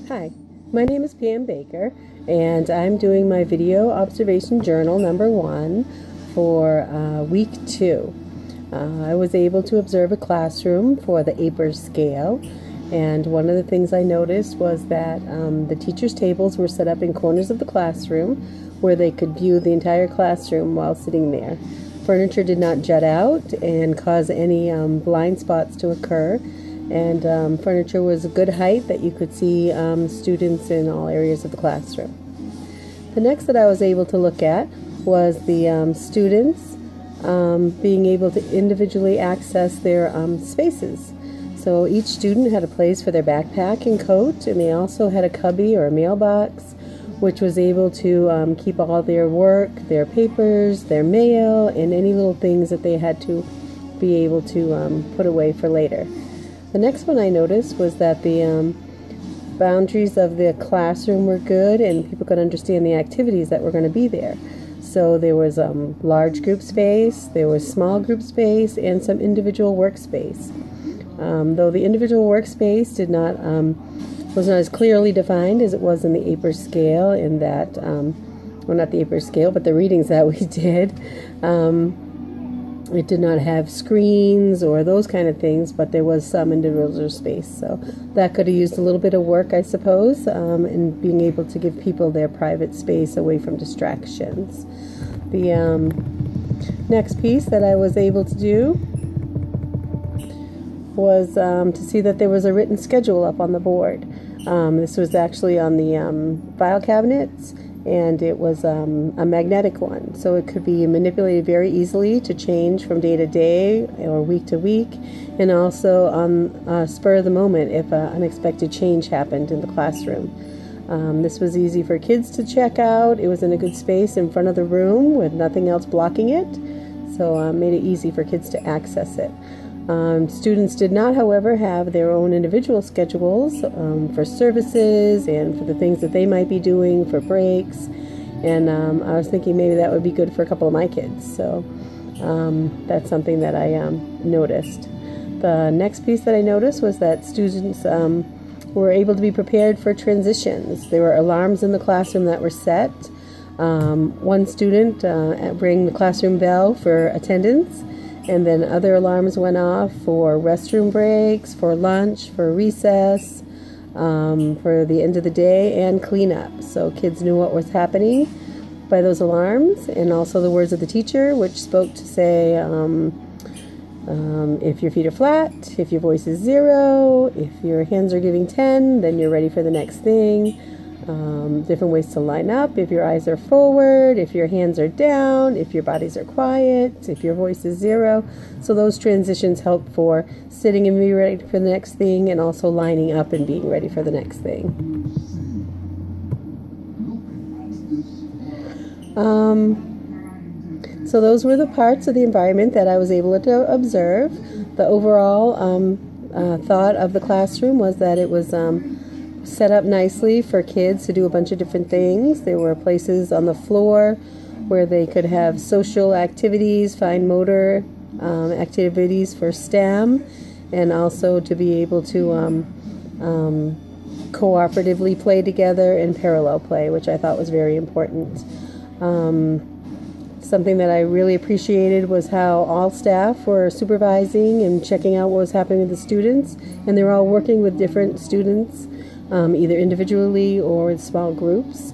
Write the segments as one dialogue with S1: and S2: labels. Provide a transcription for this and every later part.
S1: Hi, my name is Pam Baker, and I'm doing my video observation journal number 1 for week 2. I was able to observe a classroom for the APERS scale, and one of the things I noticed was that the teachers' tables were set up in corners of the classroom where they could view the entire classroom while sitting there. Furniture did not jut out and cause any blind spots to occur. And furniture was a good height that you could see students in all areas of the classroom. The next that I was able to look at was the students being able to individually access their spaces. So each student had a place for their backpack and coat, and they also had a cubby or a mailbox which was able to keep all their work, their papers, their mail, and any little things that they had to be able to put away for later. The next one I noticed was that the boundaries of the classroom were good and people could understand the activities that were going to be there. So there was large group space, there was small group space, and some individual workspace. Though the individual workspace was not as clearly defined as it was in the APERS scale, in that, well, not the APERS scale, but the readings that we did. It did not have screens or those kind of things, but there was some individual space. So that could have used a little bit of work, I suppose, in being able to give people their private space away from distractions. The next piece that I was able to do was to see that there was a written schedule up on the board. This was actually on the file cabinets, and it was a magnetic one, so it could be manipulated very easily to change from day to day or week to week, and also on spur of the moment if unexpected change happened in the classroom. This was easy for kids to check out. It was in a good space in front of the room with nothing else blocking it, so made it easy for kids to access it. Students did not, however, have their own individual schedules for services and for the things that they might be doing for breaks, and I was thinking maybe that would be good for a couple of my kids, so that's something that I noticed. The next piece that I noticed was that students were able to be prepared for transitions. There were alarms in the classroom that were set. One student rang the classroom bell for attendance, and then other alarms went off for restroom breaks, for lunch, for recess, for the end of the day, and cleanup. So kids knew what was happening by those alarms, and also the words of the teacher, which spoke to say, if your feet are flat, if your voice is 0, if your hands are giving 10, then you're ready for the next thing. Different ways to line up, if your eyes are forward, if your hands are down, if your bodies are quiet, if your voice is 0. So those transitions help for sitting and being ready for the next thing, and also lining up and being ready for the next thing. So those were the parts of the environment that I was able to observe. The overall thought of the classroom was that it was set up nicely for kids to do a bunch of different things. There were places on the floor where they could have social activities, fine motor activities for STEM, and also to be able to cooperatively play together and parallel play, which I thought was very important. Something that I really appreciated was how all staff were supervising and checking out what was happening with the students, and they were all working with different students, either individually or in small groups.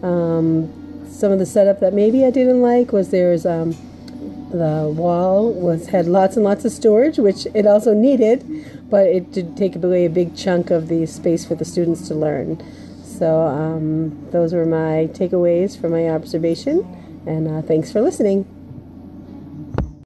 S1: Some of the setup that maybe I didn't like was there's the wall had lots and lots of storage, which it also needed, but it did take away a big chunk of the space for the students to learn. So those were my takeaways from my observation, and thanks for listening.